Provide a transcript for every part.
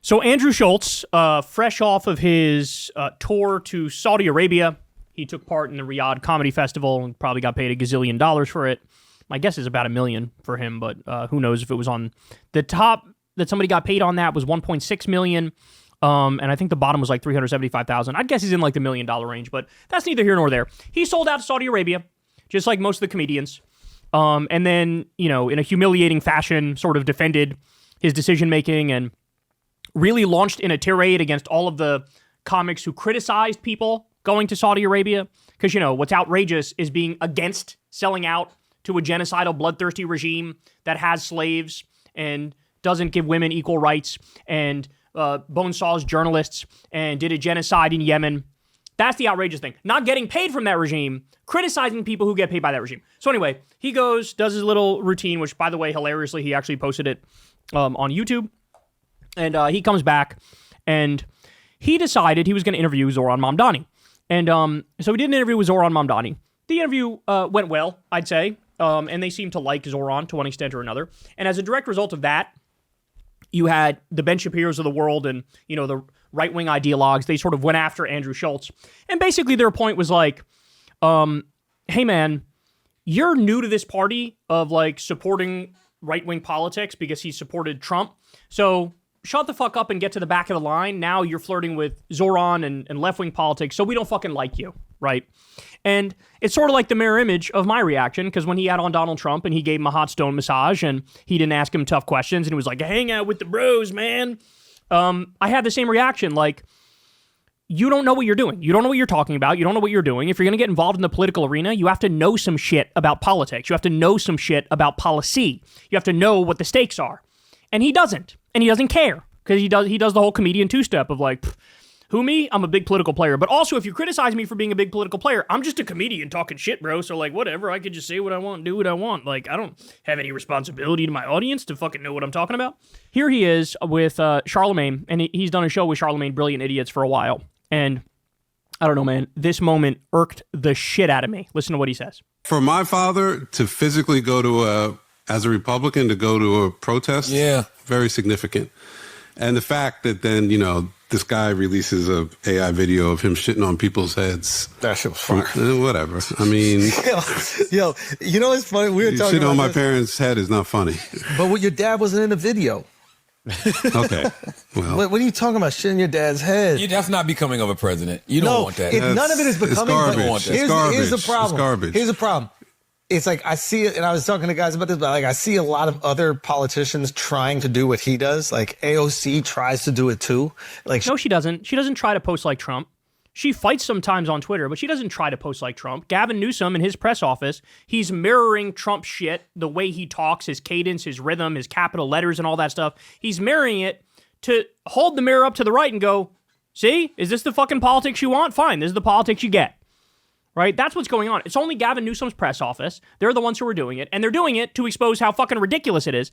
So Andrew Schulz, fresh off of his tour to Saudi Arabia, he took part in the Riyadh Comedy Festival and probably got paid $1 gazillion for it. My guess is about $1 million for him, but who knows if it was on the top that somebody got paid on that was $1.6 million. And I think the bottom was like $375,000. I'd guess he's in like the $1 million range, but that's neither here nor there. He sold out to Saudi Arabia, just like most of the comedians. And then, in a humiliating fashion, sort of defended his decision-making and really launched in a tirade against all of the comics who criticized people going to Saudi Arabia. Because, what's outrageous is being against selling out to a genocidal, bloodthirsty regime that has slaves and doesn't give women equal rights and bonesaws journalists and did a genocide in Yemen. That's the outrageous thing. Not getting paid from that regime, criticizing people who get paid by that regime. So anyway, he goes, does his little routine, which, by the way, hilariously, he actually posted it on YouTube. And he comes back, and he decided he was going to interview Zohran Mamdani. And so he did an interview with Zohran Mamdani. The interview went well, I'd say, and they seemed to like Zohran to one extent or another. And as a direct result of that, you had the Ben Shapiro's of the world and, the right-wing ideologues. They sort of went after Andrew Schulz. And basically their point was like, hey, man, you're new to this party of, like, supporting right-wing politics because he supported Trump. So shut the fuck up and get to the back of the line. Now you're flirting with Zohran and left-wing politics, so we don't fucking like you, right? And it's sort of like the mirror image of my reaction, because when he had on Donald Trump and he gave him a hot stone massage and he didn't ask him tough questions and he was like, hang out with the bros, man. I had the same reaction, like, you don't know what you're doing. You don't know what you're talking about. You don't know what you're doing. If you're going to get involved in the political arena, you have to know some shit about politics. You have to know some shit about policy. You have to know what the stakes are. And he doesn't. And he doesn't care. Because he does the whole comedian two-step of like, who me? I'm a big political player. But also, if you criticize me for being a big political player, I'm just a comedian talking shit, bro. So like, whatever. I could just say what I want, do what I want. Like, I don't have any responsibility to my audience to fucking know what I'm talking about. Here he is with Charlemagne. And he's done a show with Charlemagne, Brilliant Idiots, for a while. And I don't know, man, this moment irked the shit out of me. Listen to what he says. For my father to physically go to as a Republican, to go to a protest, very significant. And the fact that then, this guy releases a AI video of him shitting on people's heads. That shit was fire. Whatever. I mean... yo, it's funny? We were talking shit on my parents' head is not funny. But your dad wasn't in the video. Okay. Well, what are you talking about? Shitting your dad's head? That's not becoming of a president. You don't want that. None of it is becoming. It's garbage. Here's the problem. It's garbage. Here's the problem. It's like, I see it, and I was talking to guys about this, but like, I see a lot of other politicians trying to do what he does. Like, AOC tries to do it too. Like, no, she doesn't. She doesn't try to post like Trump. She fights sometimes on Twitter, but she doesn't try to post like Trump. Gavin Newsom in his press office, he's mirroring Trump shit, the way he talks, his cadence, his rhythm, his capital letters and all that stuff. He's mirroring it to hold the mirror up to the right and go, see, is this the fucking politics you want? Fine, this is the politics you get. Right? That's what's going on. It's only Gavin Newsom's press office. They're the ones who are doing it, and they're doing it to expose how fucking ridiculous it is.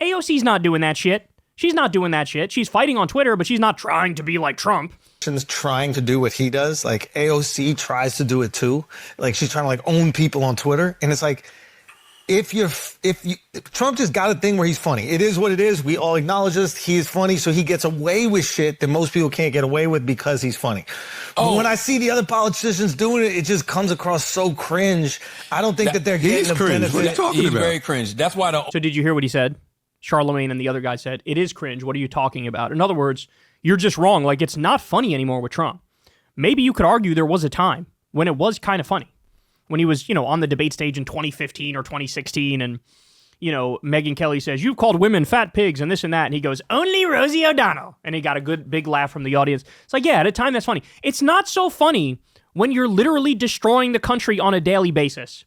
AOC's not doing that shit. She's not doing that shit. She's fighting on Twitter, but she's not trying to be like Trump. Trying to do what he does. Like, AOC tries to do it too. Like, she's trying to like own people on Twitter, and it's like, if Trump just got a thing where he's funny. It is what it is. We all acknowledge this. He is funny, so he gets away with shit that most people can't get away with because he's funny. But when I see the other politicians doing it, it just comes across so cringe. I don't think that they're getting the benefit. What are you talking about? He's very cringe. That's why So did you hear what he said? Charlemagne and the other guy said, it is cringe. What are you talking about? In other words, you're just wrong. Like, it's not funny anymore with Trump. Maybe you could argue there was a time when it was kind of funny. When he was, on the debate stage in 2015 or 2016, and, Megyn Kelly says, you've called women fat pigs and this and that, and he goes, only Rosie O'Donnell. And he got a good big laugh from the audience. It's like, yeah, at a time that's funny. It's not so funny when you're literally destroying the country on a daily basis.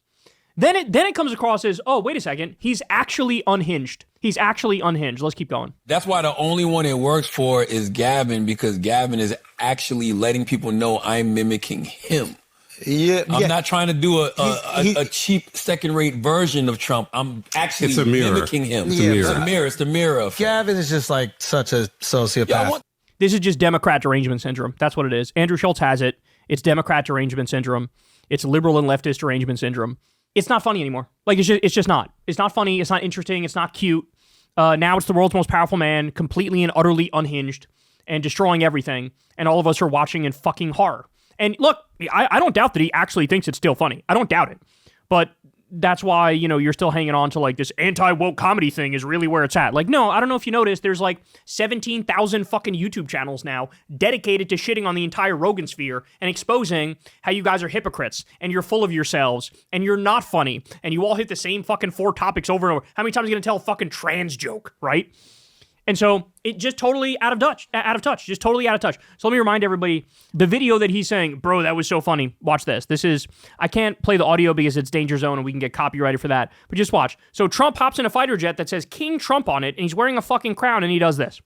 Then it comes across as, oh, wait a second, he's actually unhinged. He's actually unhinged. Let's keep going. That's why the only one it works for is Gavin, because Gavin is actually letting people know I'm mimicking him. Yeah, I'm not trying to do a cheap second-rate version of Trump. I'm actually mimicking him. It's the mirror. Gavin is just like such a sociopath. This is just Democrat derangement syndrome. That's what it is. Andrew Schulz has it. It's Democrat derangement syndrome. It's liberal and leftist derangement syndrome. It's not funny anymore. Like, it's just not. It's not funny. It's not interesting. It's not cute. Now it's the world's most powerful man, completely and utterly unhinged and destroying everything. And all of us are watching in fucking horror. And look, I don't doubt that he actually thinks it's still funny. I don't doubt it. But that's why, you're still hanging on to like this anti-woke comedy thing is really where it's at. Like, no, I don't know if you noticed, there's like 17,000 fucking YouTube channels now dedicated to shitting on the entire Rogan sphere and exposing how you guys are hypocrites and you're full of yourselves and you're not funny and you all hit the same fucking 4 topics over and over. How many times are you gonna tell a fucking trans joke, right? And so it just totally out of touch, just totally out of touch. So let me remind everybody, the video that he's saying, bro, that was so funny. Watch this. I can't play the audio because it's danger zone and we can get copyrighted for that. But just watch. So Trump hops in a fighter jet that says King Trump on it and he's wearing a fucking crown and he does this.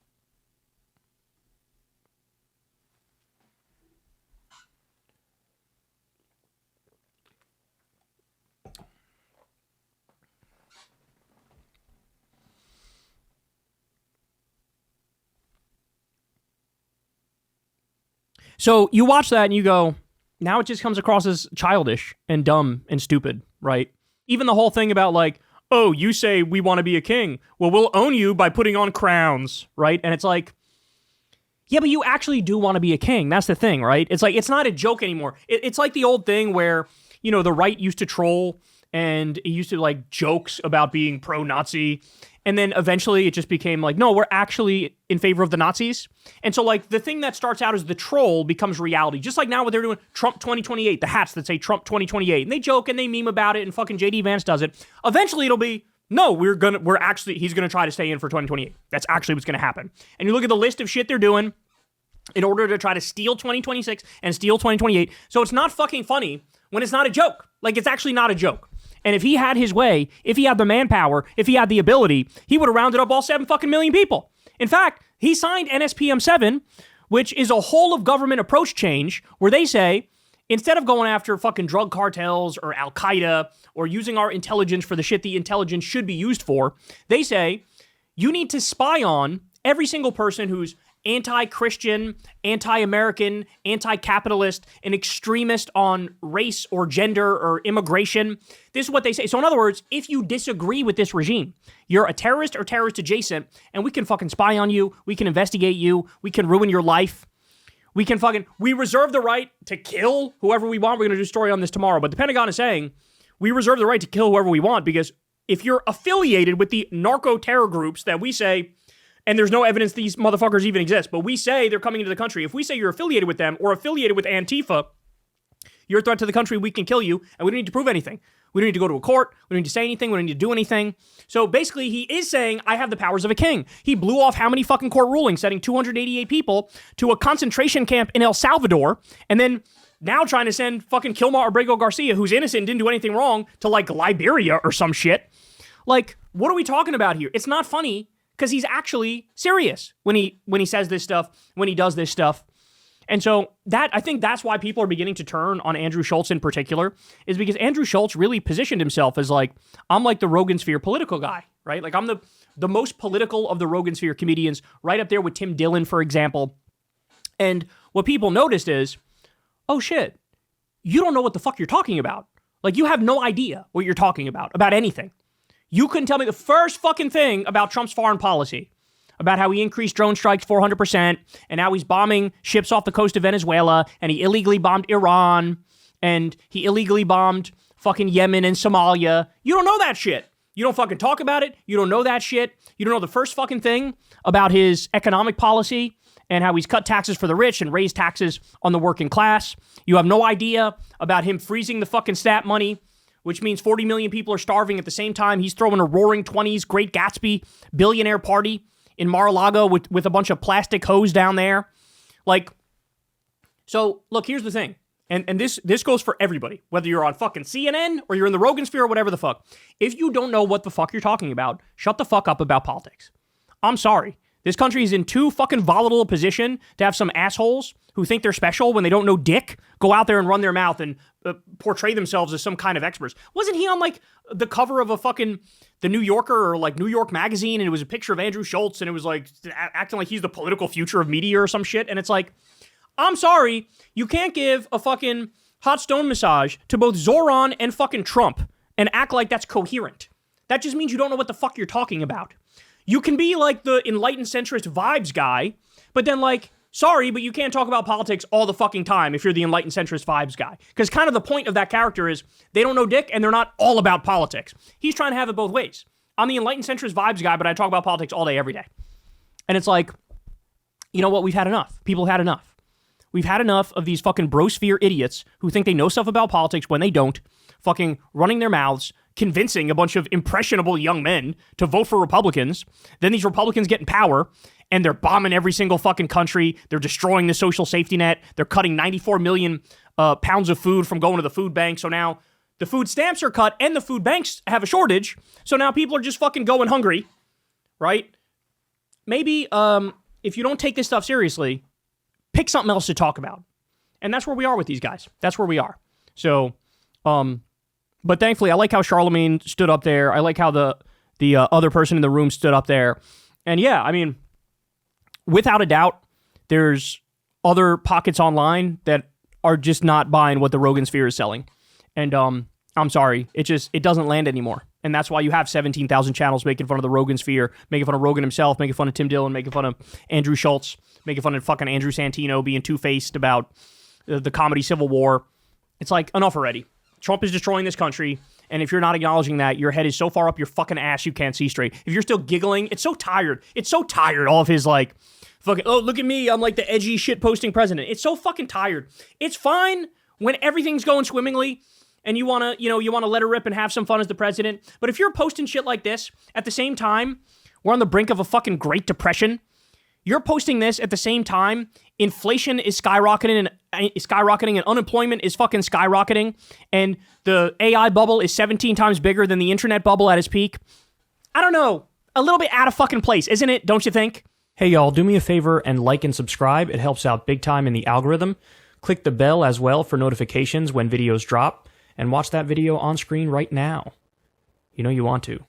So you watch that and you go, now it just comes across as childish and dumb and stupid, right? Even the whole thing about like, oh, you say we want to be a king. Well, we'll own you by putting on crowns, right? And it's like, yeah, but you actually do want to be a king. That's the thing, right? It's like, it's not a joke anymore. It's like the old thing where, the right used to troll and it used to like jokes about being pro-Nazi. And then eventually it just became like, no, we're actually in favor of the Nazis. And so like the thing that starts out as the troll becomes reality. Just like now what they're doing, Trump 2028, the hats that say Trump 2028. And they joke and they meme about it and fucking JD Vance does it. Eventually it'll be, no, he's going to try to stay in for 2028. That's actually what's going to happen. And you look at the list of shit they're doing in order to try to steal 2026 and steal 2028. So it's not fucking funny when it's not a joke. Like it's actually not a joke. And if he had his way, if he had the manpower, if he had the ability, he would have rounded up all 7 fucking million people. In fact, he signed NSPM 7, which is a whole of government approach change where they say, instead of going after fucking drug cartels or Al-Qaeda or using our intelligence for the shit the intelligence should be used for, they say, you need to spy on every single person who's anti-Christian, anti-American, anti-capitalist, an extremist on race or gender or immigration. This is what they say. So in other words, if you disagree with this regime, you're a terrorist or terrorist adjacent, and we can fucking spy on you, we can investigate you, we can ruin your life. We reserve the right to kill whoever we want. We're going to do a story on this tomorrow. But the Pentagon is saying, we reserve the right to kill whoever we want because if you're affiliated with the narco-terror groups that we say, and there's no evidence these motherfuckers even exist, but we say they're coming into the country. If we say you're affiliated with them or affiliated with Antifa, you're a threat to the country, we can kill you, and we don't need to prove anything. We don't need to go to a court. We don't need to say anything. We don't need to do anything. So basically, he is saying, I have the powers of a king. He blew off how many fucking court rulings, sending 288 people to a concentration camp in El Salvador, and then now trying to send fucking Kilmar Abrego Garcia, who's innocent and didn't do anything wrong, to like Liberia or some shit. Like, what are we talking about here? It's not funny. Because he's actually serious when he says this stuff, when he does this stuff. And so I think that's why people are beginning to turn on Andrew Schulz in particular, is because Andrew Schulz really positioned himself as like, I'm like the Rogan Sphere political guy, right? Like I'm the most political of the Rogan Sphere comedians, right up there with Tim Dillon, for example. And what people noticed is, oh shit, you don't know what the fuck you're talking about. Like you have no idea what you're talking about anything. You couldn't tell me the first fucking thing about Trump's foreign policy, about how he increased drone strikes 400%, and now he's bombing ships off the coast of Venezuela, and he illegally bombed Iran, and he illegally bombed fucking Yemen and Somalia. You don't know that shit. You don't fucking talk about it. You don't know that shit. You don't know the first fucking thing about his economic policy and how he's cut taxes for the rich and raised taxes on the working class. You have no idea about him freezing the fucking stat money, which means 40 million people are starving at the same time. He's throwing a roaring 20s Great Gatsby billionaire party in Mar-a-Lago with a bunch of plastic hose down there. Like, so look, here's the thing. And this goes for everybody, whether you're on fucking CNN or you're in the Rogan Sphere or whatever the fuck. If you don't know what the fuck you're talking about, shut the fuck up about politics. I'm sorry. This country is in too fucking volatile a position to have some assholes who think they're special when they don't know dick go out there and run their mouth and portray themselves as some kind of experts. Wasn't he on like the cover of a fucking The New Yorker or like New York Magazine, and it was a picture of Andrew Schulz, and it was like acting like he's the political future of media or some shit? And it's like, I'm sorry, you can't give a fucking hot stone massage to both Zoran and fucking Trump and act like that's coherent. That just means you don't know what the fuck you're talking about. You can be like the enlightened centrist vibes guy, but then like, sorry, but you can't talk about politics all the fucking time if you're the enlightened centrist vibes guy. Because kind of the point of that character is they don't know dick and they're not all about politics. He's trying to have it both ways. I'm the enlightened centrist vibes guy, but I talk about politics all day, every day. And it's like, you know what? We've had enough. People have had enough. We've had enough of these fucking brosphere idiots who think they know stuff about politics when they don't, fucking running their mouths, convincing a bunch of impressionable young men to vote for Republicans. Then these Republicans get in power and they're bombing every single fucking country. They're destroying the social safety net. They're cutting 94 million pounds of food from going to the food bank. So now the food stamps are cut and the food banks have a shortage. So now people are just fucking going hungry, right? Maybe if you don't take this stuff seriously, pick something else to talk about. And that's where we are with these guys. That's where we are. So, but thankfully, I like how Charlemagne stood up there. I like how the other person in the room stood up there. And yeah, I mean, without a doubt, there's other pockets online that are just not buying what the Rogan Sphere is selling. And I'm sorry, it doesn't land anymore. And that's why you have 17,000 channels making fun of the Rogan Sphere, making fun of Rogan himself, making fun of Tim Dillon, making fun of Andrew Schulz, making fun of fucking Andrew Santino being two-faced about the comedy civil war. It's like, enough already. Trump is destroying this country, and if you're not acknowledging that, your head is so far up your fucking ass you can't see straight. If you're still giggling, it's so tired. It's so tired, all of his like, fucking, oh, look at me, I'm like the edgy shit-posting president. It's so fucking tired. It's fine when everything's going swimmingly, and you want to let her rip and have some fun as the president. But if you're posting shit like this, at the same time, we're on the brink of a fucking Great Depression. You're posting this at the same time, inflation is skyrocketing and unemployment is fucking skyrocketing, and the AI bubble is 17 times bigger than the internet bubble at its peak. I don't know. A little bit out of fucking place, isn't it? Don't you think? Hey, y'all, do me a favor and like and subscribe. It helps out big time in the algorithm. Click the bell as well for notifications when videos drop. And watch that video on screen right now. You know you want to.